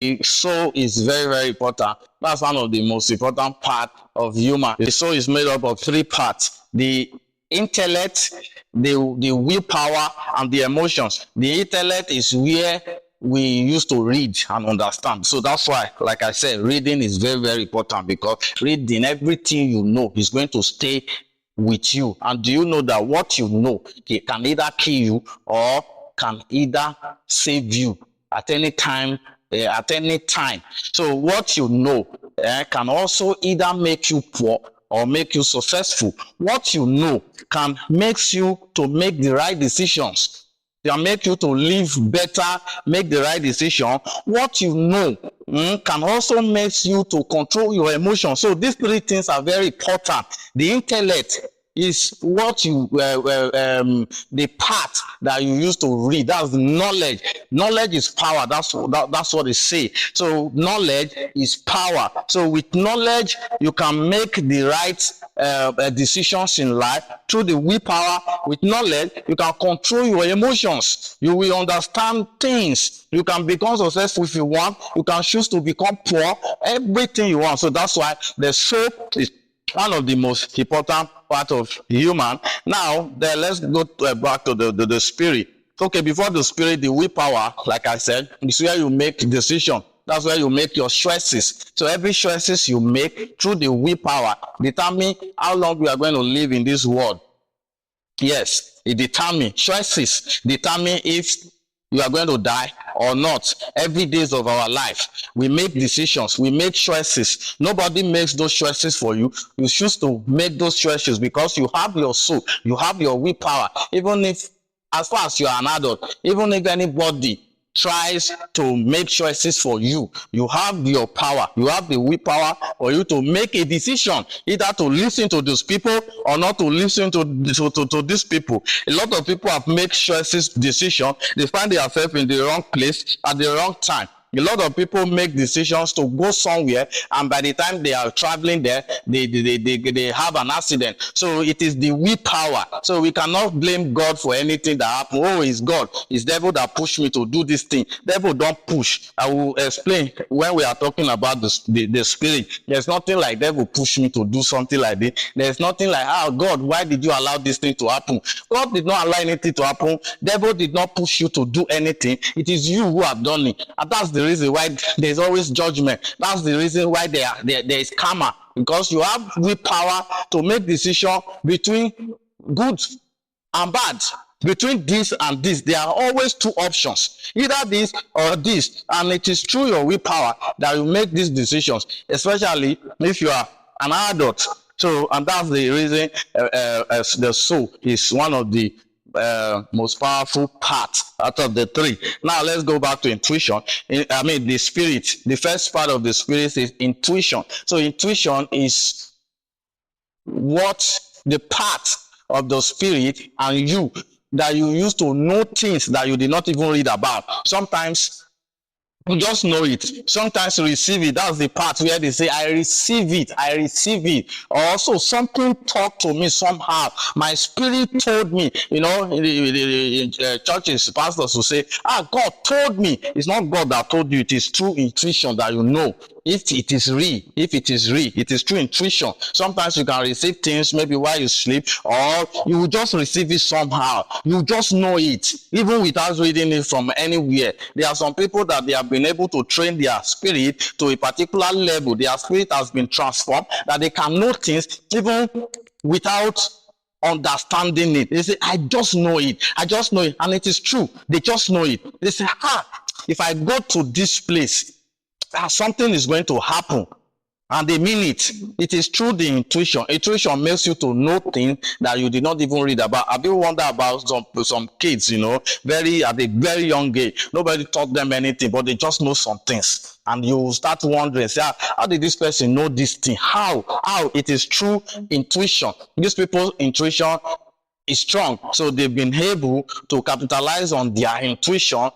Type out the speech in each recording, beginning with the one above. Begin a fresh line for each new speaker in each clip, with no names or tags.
the soul is very, very important. That's one of the most important part of human. The soul is made up of three parts: the intellect, the willpower, and the emotions. The intellect is where we used to read and understand. So that's why, like I said, reading is very, very important, because reading, everything you know is going to stay with you. And do you know that what you know can either kill you or can either save you at any time, at any time. So what you know can also either make you poor or make you successful. What you know can make you to make the right decisions, can make you to live better, make the right decision. What you know can also make you to control your emotions. So these three things are very important. The intellect is what you the part that you use to read. That's knowledge. Knowledge is power. That's what they say. So knowledge is power. So with knowledge you can make the right decisions in life. Through the willpower, with knowledge you can control your emotions. You will understand things. You can become successful if you want. You can choose to become poor. Everything you want. So that's why the soul is one of the most important part of human. Now, then let's go back to the spirit. Okay, before the spirit, the willpower, like I said, is where you make decision. That's where you make your choices. So every choices you make through the willpower determine how long we are going to live in this world. Yes, it determines. Choices determine if you are going to die or not. Every days of our life, we make decisions, we make choices. Nobody makes those choices for you. You choose to make those choices because you have your soul, you have your willpower. Even if, as far as you are an adult, even if anybody tries to make choices for you, you have your power, you have the willpower for you to make a decision, either to listen to those people or not to listen to these people. A lot of people have made choices, decision, they find themselves in the wrong place at the wrong time. A lot of people make decisions to go somewhere, and by the time they are traveling there, they have an accident. So it is the willpower. So we cannot blame God for anything that happened. Oh, it's God, it's devil that pushed me to do this thing. Devil don't push. I will explain when we are talking about the spirit. There's nothing like devil push me to do something like this. There's nothing like, oh God, why did you allow this thing to happen? God did not allow anything to happen. Devil did not push you to do anything. It is you who have done it. And that's the reason why there's always judgment. That's the reason why there is karma, because you have willpower to make decision between good and bad. Between this and this, there are always two options, either this or this, and it is through your willpower that you make these decisions, especially if you are an adult. So, and that's the reason the soul is one of the most powerful part out of the three. Now let's go back to intuition. I mean, the spirit. The first part of the spirit is intuition. So intuition is what the part of the spirit and you that you used to know things that you did not even read about. Sometimes you just know it. Sometimes you receive it. That's the part where they say, I receive it. I receive it. Also, something talked to me somehow. My spirit told me. You know, in the churches, pastors will say, God told me. It's not God that told you. It is through intuition that you know. If it is real, it is true intuition. Sometimes you can receive things maybe while you sleep, or you will just receive it somehow. You just know it, even without reading it from anywhere. There are some people that they have been able to train their spirit to a particular level. Their spirit has been transformed, that they can know things even without understanding it. They say, I just know it. I just know it. And it is true. They just know it. They say, if I go to this place, something is going to happen, and they mean it. It is through the intuition. Intuition makes you to know things that you did not even read about. Have you wondered about some kids, you know, at a very young age, nobody taught them anything, but they just know some things, and you start wondering, say, how did this person know this thing? How? It is through intuition. These people's intuition is strong, so they've been able to capitalize on their intuition,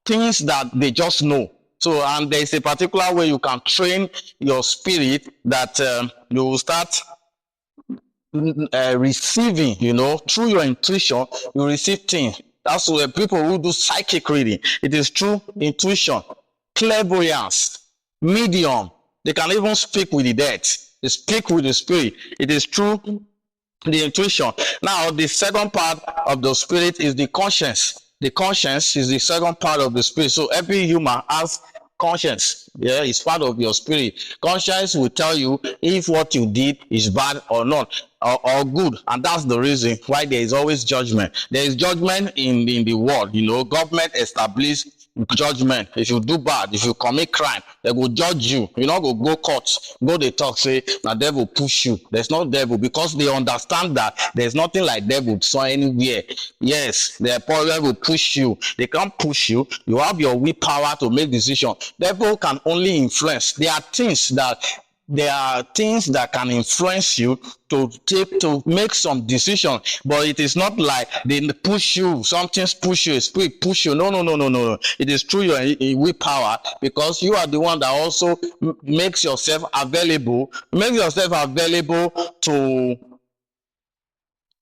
things that they just know. So, and there's a particular way you can train your spirit that you will start receiving, you know, through your intuition, you receive things. That's where people who do psychic reading, it is through intuition. clairvoyance, medium. They can even speak with the dead. They speak with the spirit. It is true the intuition. Now, the second part of the spirit is the conscience. The conscience is the second part of the spirit. So every human has conscience. Yeah, it's part of your spirit. Conscience will tell you if what you did is bad or not, or good. And that's the reason why there is always judgment. There is judgment in the world. You know, government established judgment. If you do bad, if you commit crime, they will judge you. You know, go court, go they talk, say the devil push you. There's no devil, because they understand that there's nothing like devil so anywhere. Yes, the devil will push you. They can't push you. You have your willpower to make decision. Devil can only influence. There are things that can influence you to make some decision, but it is not like they push you, something's push you, a spirit push you. No. It is through your willpower, because you are the one that also makes yourself available to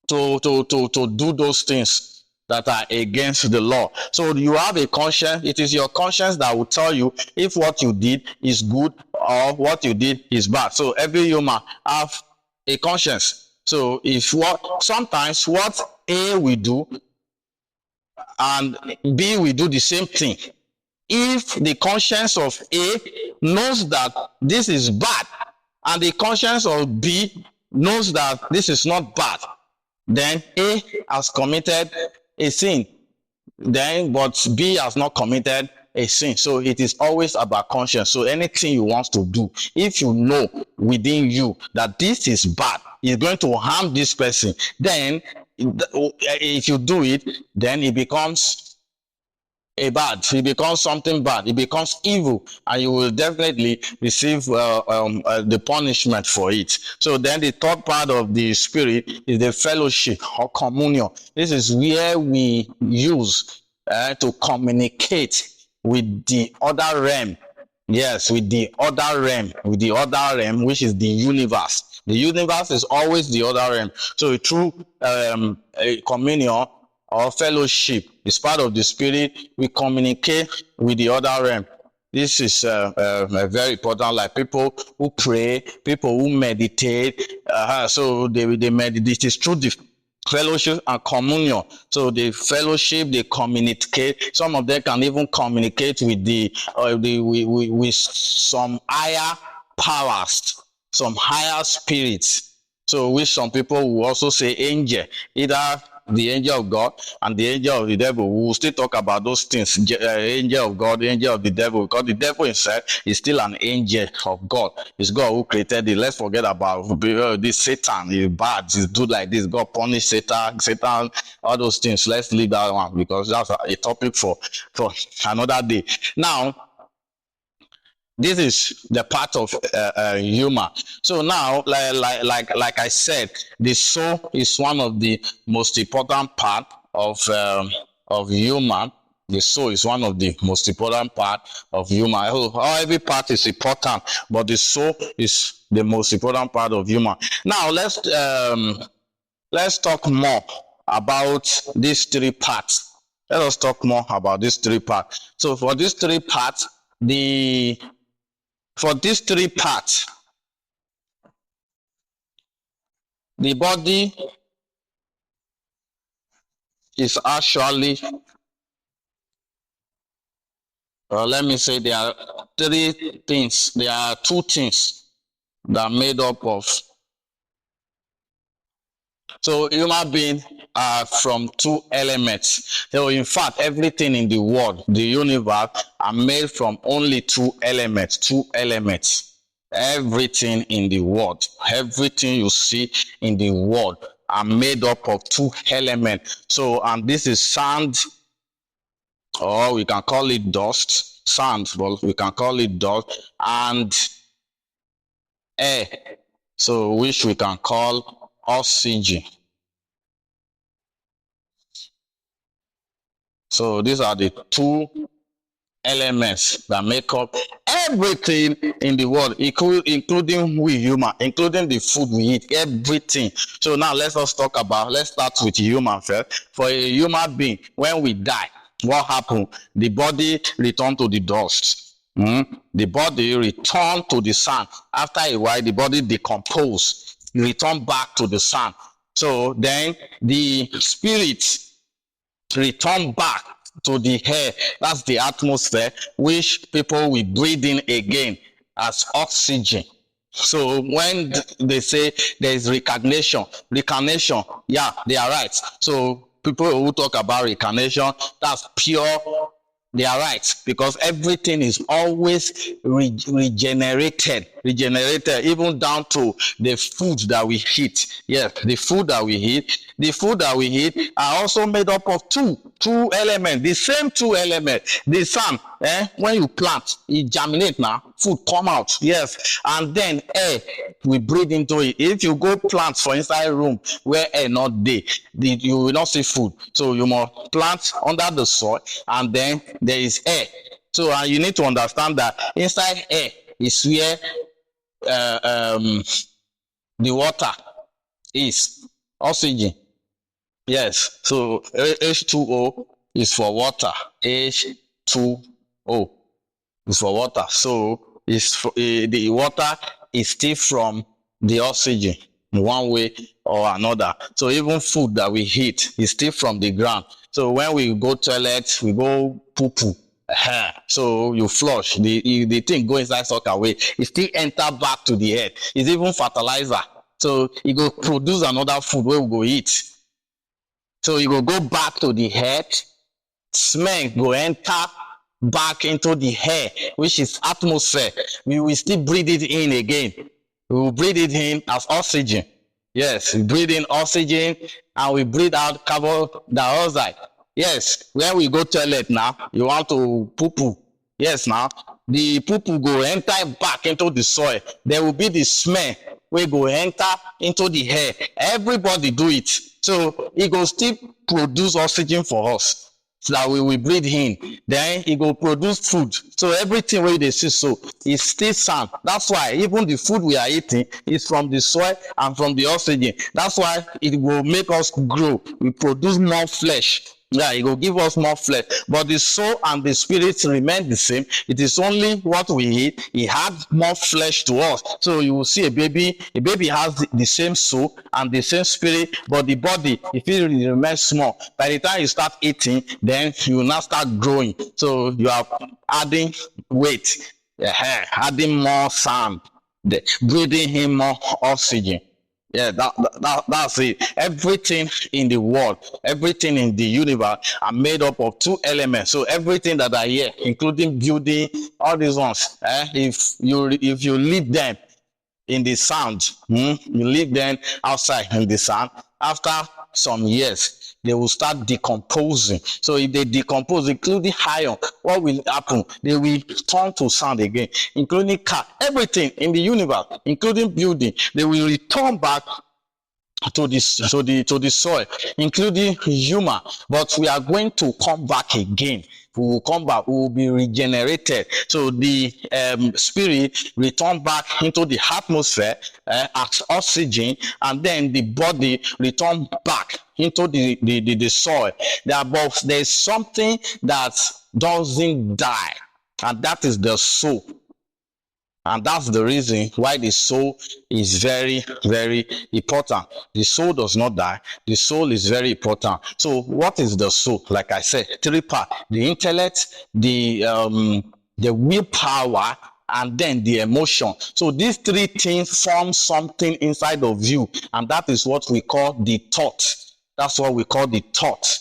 do those things that are against the law. So you have a conscience. It is your conscience that will tell you if what you did is good or what you did is bad. So every human have a conscience. So if sometimes what A will do and B will do the same thing. If the conscience of A knows that this is bad and the conscience of B knows that this is not bad, then A has committed a sin, but B has not committed a sin. So it is always about conscience. So anything you want to do, if you know within you that this is bad, is going to harm this person, then if you do it, then it becomes it becomes something bad. It becomes evil, and you will definitely receive the punishment for it. So then the third part of the spirit is the fellowship or communion. This is where we use to communicate with the other realm. Yes, with the other realm, which is the universe. The universe is always the other realm. So through a communion or fellowship, is part of the spirit, we communicate with the other realm. This is very important. Like people who pray, people who meditate. So they meditate. It is through the fellowship and communion. So the fellowship, they communicate. Some of them can even communicate with with some higher powers, some higher spirits. So which some people will also say angel, either the angel of God and the angel of the devil. We will still talk about those things, angel of God, angel of the devil, because the devil himself is still an angel of God. It's God who created it. Let's forget about this Satan. He's bad. He's do like this. God punish Satan, all those things. Let's leave that one, because that's a topic for another day. Now, this is the part of humor. So now, like I said, the soul is one of the most important part of human. The soul is one of the most important part of human. Every part is important, but the soul is the most important part of human. Now let's talk more about these three parts. Let us talk more about these three parts. So for these three parts, the body is actually, let me say, there are three things. There are two things that are made up of. So human beings are from two elements. So in fact, everything in the world, the universe, are made from only two elements. Everything in the world, everything you see in the world are made up of two elements. So, and this is sand, or we can call it dust, sand, but we can call it dust, and air, so which we can call oxygen. So these are the two elements that make up everything in the world, including we human, including the food we eat, everything. So now let's start with human first. For a human being, when we die, what happens? The body returns to the dust. the body return to the sand. After a while, the body decompose, return back to the sand. So then the spirit return back to the air. That's the atmosphere, which people will breathe in again as oxygen. So when they say there is reincarnation, yeah, they are right. So people who talk about reincarnation, that's pure. They are right, because everything is always regenerated, even down to the food that we eat. Yes, the food that we eat are also made up of two elements, the same two elements. The sun, when you plant, it germinate now, food come out. Yes, and then air, we breathe into it. If you go plant for inside a room where air not there, you will not see food. So you must plant under the soil, and then there is air. So you need to understand that inside air is where the water is, oxygen. Yes, so H2O is for water. H2O is for water. So it's for, the water is still from the oxygen in one way or another. So even food that we eat is still from the ground. So when we go toilet, we go poo-poo. So you flush, the thing go inside, suck away. It still enter back to the earth. It's even fertilizer. So it go produce another food where we go eat. So you will go back to the head, smell go enter back into the air, which is atmosphere. We will still breathe it in again. We will breathe it in as oxygen. Yes, we breathe in oxygen and we breathe out carbon dioxide. Yes, when we go toilet now, you want to poo-poo. Yes, now the poo-poo go enter back into the soil. There will be the smell wey go enter into the air. Everybody do it. So it go still produce oxygen for us, so that we will breathe in. Then it go produce food. So everything wey dey see so is still sand. That's why even the food we are eating is from the soil and from the oxygen. That's why it will make us grow. We produce more flesh. Yeah, it will give us more flesh, but the soul and the spirit remain the same. It is only what we eat. It adds more flesh to us. So you will see a baby has the same soul and the same spirit, but the body, if it remains small, by the time you start eating, then you will now start growing. So you are adding weight, adding more sand, breathing in more oxygen. Yeah, that's it. Everything in the world, everything in the universe are made up of two elements. So everything that are here, including building, all these ones, if you leave them in the sand, you leave them outside in the sand, after some years, they will start decomposing. So if they decompose, including iron, what will happen? They will turn to sand again, including car, everything in the universe, including building, they will return back to the soil, including human. But we are going to come back again. We will come back, we will be regenerated. So the spirit return back into the atmosphere as oxygen, and then the body return back into the soil. There's something that doesn't die, and that is the soul. And that's the reason why the soul is very, very important. The soul does not die. The soul is very important. So what is the soul? Like I said, three parts: the intellect, the willpower, and then the emotion. So these three things form something inside of you, and that is what we call the thought. That's what we call the thought.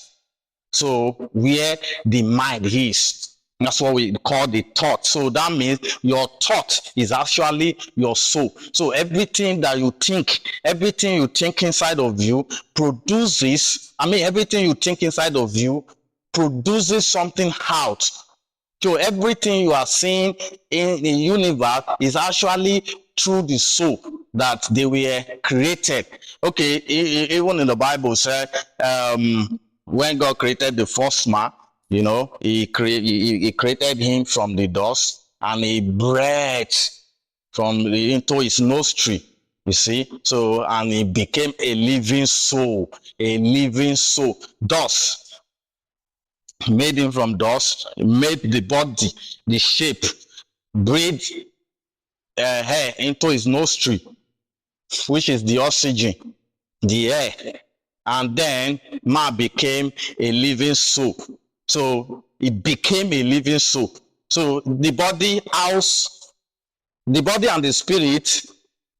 So where the mind is, that's what we call the thought. So that means your thought is actually your soul. So everything that you think, everything you think inside of you produces, everything you think inside of you produces something out. So everything you are seeing in the universe is actually through the soul that they were created. Okay, even in the Bible said, when God created the first man, he created him from the dust, and he breathed into his nostril. You see, so, and he became a living soul. Dust, made him from dust, made the body, the shape, breathe air into his nostril, which is the oxygen, the air, and then man became a living soul. So it became a living soul. So the body and the spirit,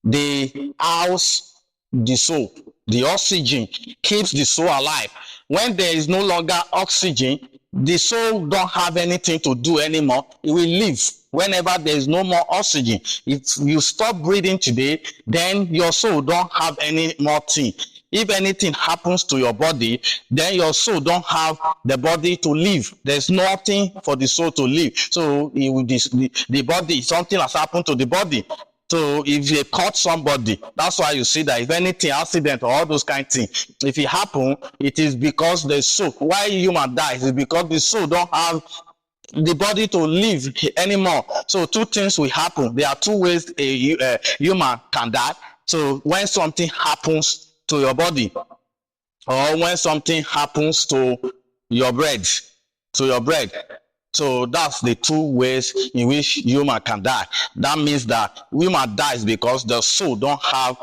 they house the soul. The oxygen keeps the soul alive. When there is no longer oxygen, the soul don't have anything to do anymore. It will live whenever there is no more oxygen. If you stop breathing today, then your soul don't have any more thing. If anything happens to your body, then your soul don't have the body to live. There's nothing for the soul to live. So the body, something has happened to the body. So if you caught somebody, that's why you see that if anything, accident or all those kind of things, if it happen, it is because the soul, why human dies is because the soul don't have the body to live anymore. So two things will happen. There are two ways a human can die. So when something happens to your body, or when something happens to your bread, so that's the two ways in which human can die. That means that human dies because the soul don't have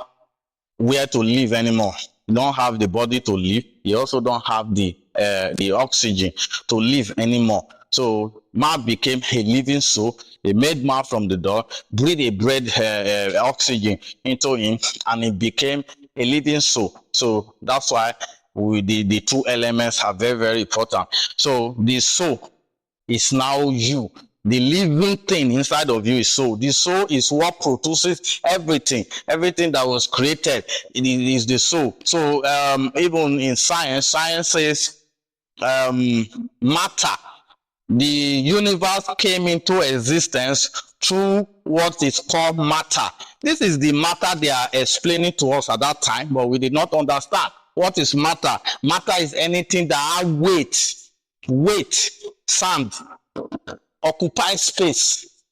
where to live anymore. You don't have the body to live. You also don't have the oxygen to live anymore. So man became a living soul. He made man from the door, breathed a bread oxygen into him, and he became a living soul. So that's why the two elements are very, very important. So the soul is now you. The living thing inside of you is soul. The soul is what produces everything. Everything that was created, it is the soul. So even in science says matter. The universe came into existence through what is called matter. This is the matter they are explaining to us at that time, but we did not understand. What is matter? Matter is anything that has weight, sand, occupy space,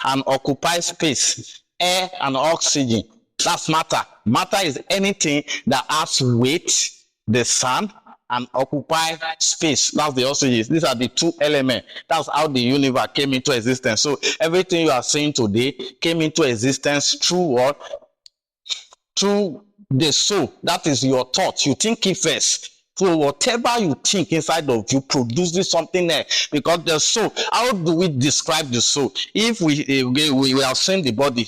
and occupy space, air and oxygen. That's matter. Matter is anything that has weight, the sand, and occupy space. That's the oxygen. These are the two elements. That's how the universe came into existence. So everything you are seeing today came into existence through what? Through the soul. That is your thought. You think it first. So whatever you think inside of you produces something else. Because the soul, how do we describe the soul? If we have seen the body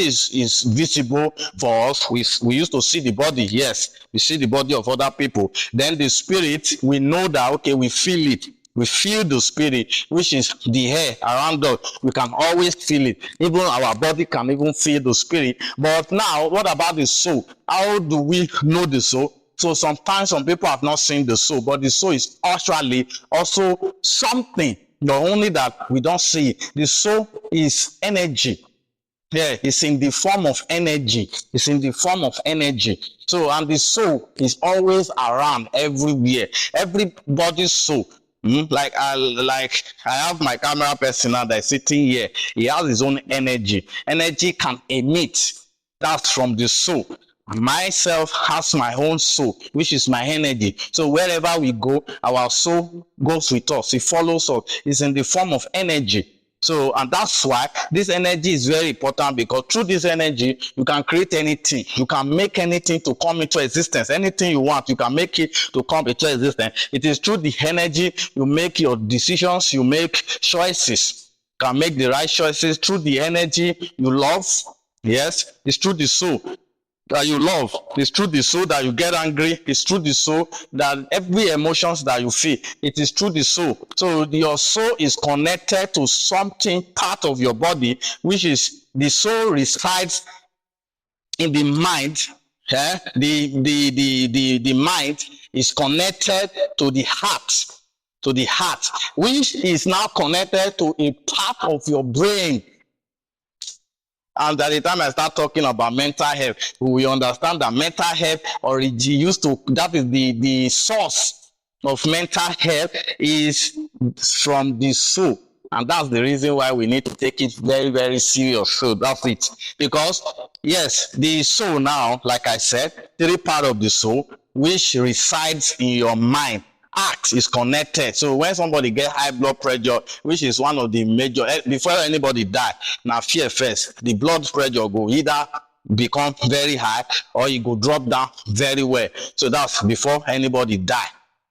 is visible for us. We used to see the body, yes. We see the body of other people. Then the spirit, we know that, okay, we feel it. We feel the spirit, which is the air around us. We can always feel it. Even our body can even feel the spirit. But now, what about the soul? How do we know the soul? So sometimes some people have not seen the soul, but the soul is actually also something, not only that we don't see it. The soul is energy. Yeah, it's in the form of energy. It's in the form of energy. So, and the soul is always around everywhere. Everybody's soul. Like I have my camera person now that's sitting here. He has his own energy. Energy can emit. That's from the soul. Myself has my own soul, which is my energy. So wherever we go, our soul goes with us. It follows us. It's in the form of energy. So, and that's why this energy is very important, because through this energy, you can create anything. You can make anything to come into existence. Anything you want, you can make it to come into existence. It is through the energy you make your decisions, you make choices. You can make the right choices through the energy you love. Yes, it's through the soul that you love. It's through the soul that you get angry. It's through the soul that every emotions that you feel, it is through the soul. So your soul is connected to something, part of your body, which is the soul resides in the mind. Yeah? The mind is connected to the heart, which is now connected to a part of your brain. And by the time I start talking about mental health, we understand that mental health that is the source of mental health is from the soul. And that's the reason why we need to take it very, very serious. So that's it. Because, yes, the soul now, like I said, three parts of the soul, which resides in your mind. heart is connected. So when somebody get high blood pressure, which is one of the major, before anybody die, now fear first, the blood pressure go either become very high or it go drop down very well. So that's before anybody die.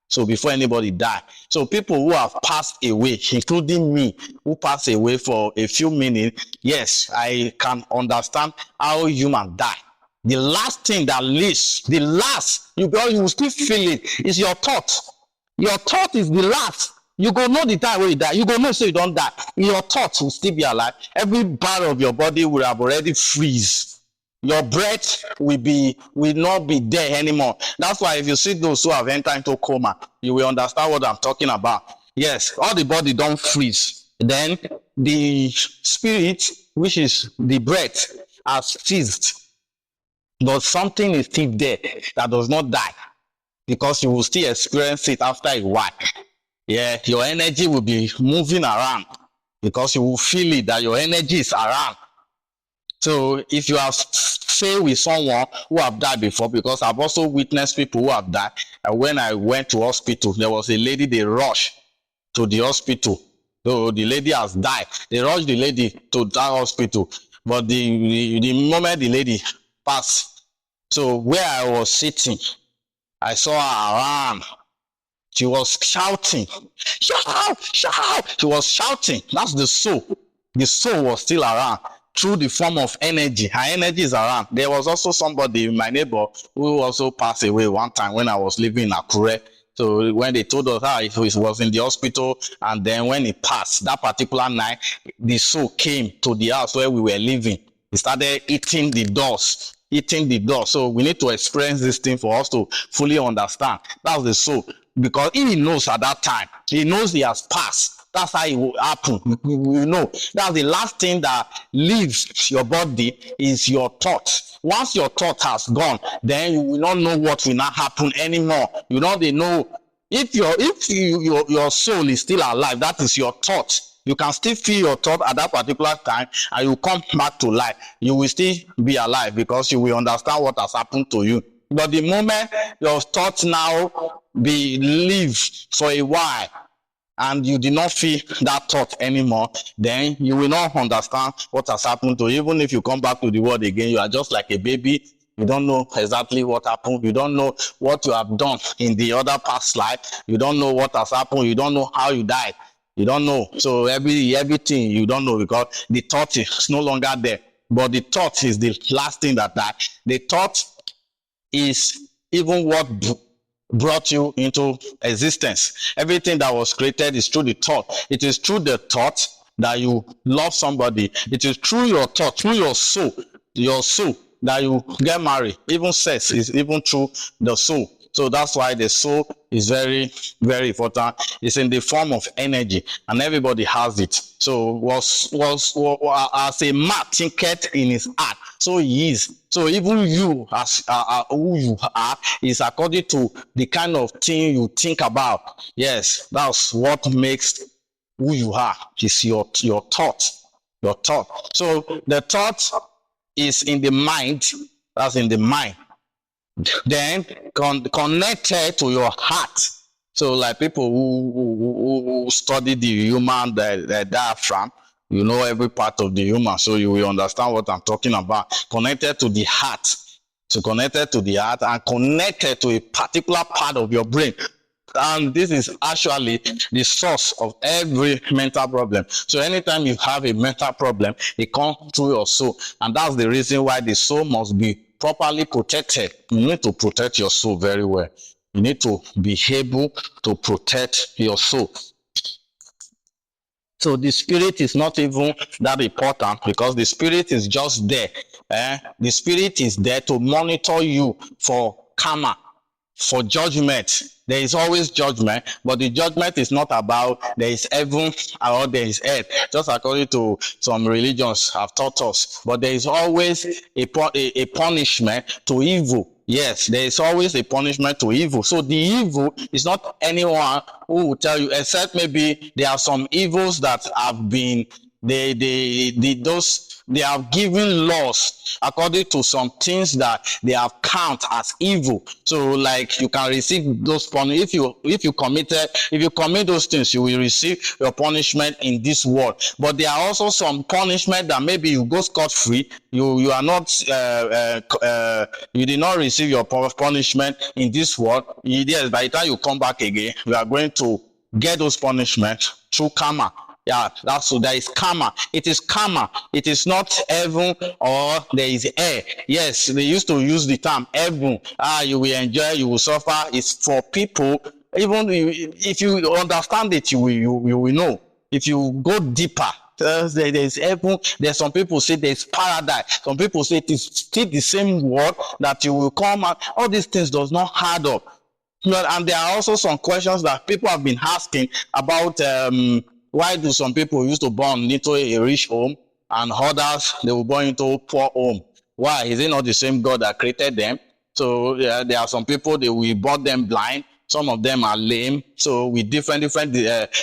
So before anybody die. So people who have passed away, including me, who passed away for a few minutes, yes, I can understand how human die. The last thing that leaves, the last, you will still feel it, is your thought. Your thought is the last. You go know the time when you die. You go know so you don't die. Your thoughts will still be alive. Every part of your body will have already freeze. Your breath will not be there anymore. That's why if you see those who have entered into coma, you will understand what I'm talking about. Yes, all the body don't freeze. Then the spirit, which is the breath, has ceased. But something is still there that does not die, because you will still experience it after a while. Yeah, your energy will be moving around because you will feel it that your energy is around. So if you have stayed with someone who have died before, because I've also witnessed people who have died, and when I went to hospital, there was a lady, they rushed to the hospital. So the lady has died. They rushed the lady to that hospital. But the moment the lady passed, so where I was sitting, I saw her around. She was shouting, shout, shout. She was shouting. That's the soul. The soul was still around through the form of energy. Her energy is around. There was also somebody, my neighbor, who also passed away one time when I was living in Akure. So when they told us how he was in the hospital, and then when he passed, that particular night, the soul came to the house where we were living. He started eating the doors. So we need to experience this thing for us to fully understand. That's the soul. Because he knows at that time. He knows he has passed. That's how it will happen. You know, that's the last thing that leaves your body is your thought. Once your thought has gone, then you will not know what will not happen anymore. You know, they know if your soul is still alive, that is your thought. You can still feel your thought at that particular time, and you come back to life. You will still be alive because you will understand what has happened to you. But the moment your thoughts now live for a while, and you did not feel that thought anymore, then you will not understand what has happened to you. Even if you come back to the world again, you are just like a baby. You don't know exactly what happened. You don't know what you have done in the other past life. You don't know what has happened. You don't know how you died. You don't know. So everything you don't know, because the thought is no longer there. But the thought is the last thing that died. The thought is even what brought you into existence. Everything that was created is through the thought. It is through the thought that you love somebody. It is through your thought, through your soul that you get married. Even sex is even through the soul. So that's why the soul is very, very important. It's in the form of energy, and everybody has it. So was as a man thinketh in his heart, so he is. So even you, as who you are, is according to the kind of thing you think about. Yes, that's what makes who you are. Is your thought, your thought. So the thought is in the mind. That's in the mind. Then connected to your heart. So like people who study the human the diaphragm, you know every part of the human, so you will understand what I'm talking about. Connected to the heart. So connected to the heart and connected to a particular part of your brain. And this is actually the source of every mental problem. So anytime you have a mental problem, it comes through your soul. And that's the reason why the soul must be properly protected. You need to protect your soul very well. You need to be able to protect your soul. So the spirit is not even that important, because the spirit is just there. The spirit is there to monitor you for karma, for judgment. There is always judgment, but the judgment is not about there is heaven or there is earth, just according to some religions have taught us. But there is always a punishment to evil. Yes, there is always a punishment to evil. So the evil is not anyone who will tell you, except maybe there are some evils that have been They have given laws according to some things that they have count as evil. So like you can receive those punishment if you commit those things, you will receive your punishment in this world. But there are also some punishment that maybe you go scot-free. You are not you did not receive your punishment in this world. Yes, by the time you come back again, you are going to get those punishments through karma. Yeah, that's so there is karma. It is karma. It is not heaven or there is air. Yes, they used to use the term heaven. You will enjoy, you will suffer. It's for people. Even if you understand it, you will know. If you go deeper, there's heaven. There's some people say there's paradise. Some people say it is still the same word that you will come out. All these things does not add up. And there are also some questions that people have been asking about. Why do some people used to born into a rich home and others they will born into a poor home? Why? Is it not the same God that created them? So there are some people that we born them blind. Some of them are lame. So with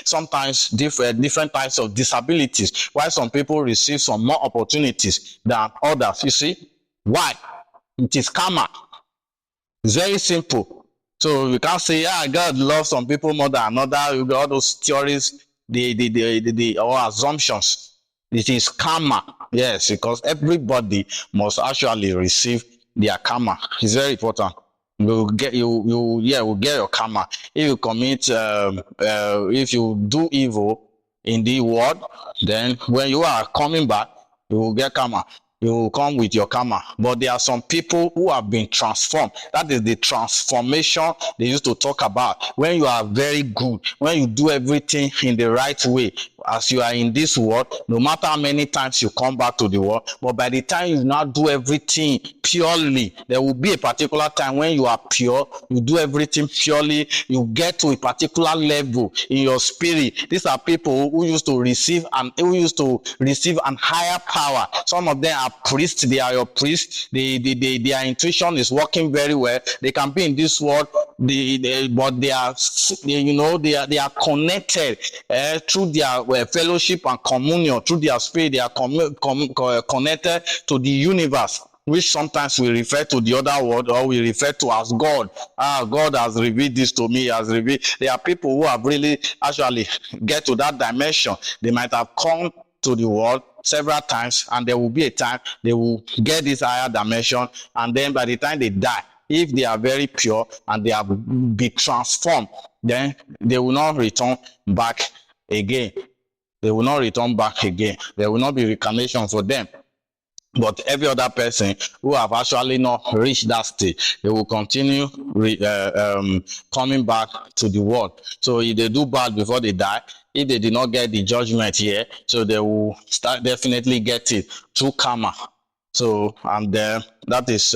sometimes different types of disabilities. Why some people receive some more opportunities than others? You see? Why? It is karma. It's very simple. So we can't say, God loves some people more than another. You got all those theories. Or assumptions. It is karma. Yes, because everybody must actually receive their karma. It's very important. We'll get your karma. If you commit if you do evil in the world, then when you are coming back, you will get karma. You will come with your karma. But there are some people who have been transformed. That is the transformation they used to talk about. When you are very good, when you do everything in the right way, as you are in this world, no matter how many times you come back to the world, but by the time you now do everything purely, there will be a particular time when you are pure, you do everything purely, you get to a particular level in your spirit. These are people who used to receive an higher power. Some of them are priests, they are your priests, their intuition is working very well. They can be in this world, but they are connected through their fellowship and communion. Through their spirit, they are connected to the universe, which sometimes we refer to the other world, or we refer to as God. God has revealed this to me. There are people who have really actually get to that dimension. They might have come to the world several times, and there will be a time they will get this higher dimension, and then by the time they die, if they are very pure and they have been transformed, then they will not return back again. They will not return back again. There will not be reincarnation for them. But every other person who have actually not reached that stage, they will continue coming back to the world. So if they do bad before they die, if they did not get the judgment here, so they will definitely get it through karma. So, and that is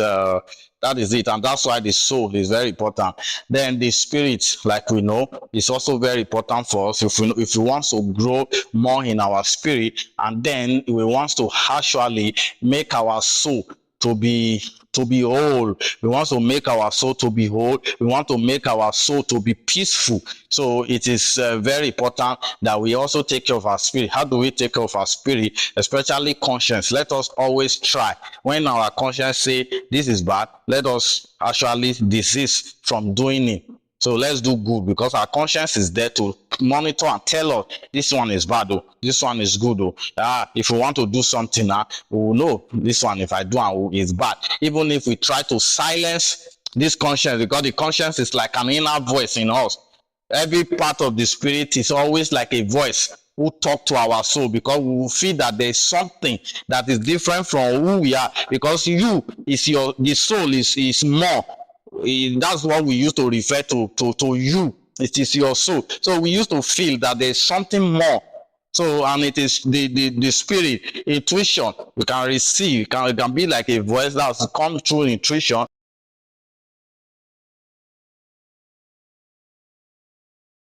it, and that's why the soul is very important. Then the spirit, like we know, is also very important for us. If we want to grow more in our spirit, and then we want to actually make our soul to be whole. We want to make our soul to be whole. We want to make our soul to be peaceful. So it is very important that we also take care of our spirit. How do we take care of our spirit? Especially conscience. Let us always try. When our conscience say this is bad, let us actually desist from doing it. So let's do good, because our conscience is there to monitor and tell us this one is bad, oh, this one is good. Oh. If we want to do something now, we will know this one, if I do, is bad. Even if we try to silence this conscience, because the conscience is like an inner voice in us. Every part of the spirit is always like a voice who talk to our soul, because we will feel that there is something that is different from who we are, because the soul is more. That's what we used to refer to you. It is your soul. So we used to feel that there's something more. So, and it is the spirit, intuition. We can receive. It can be like a voice that comes through intuition.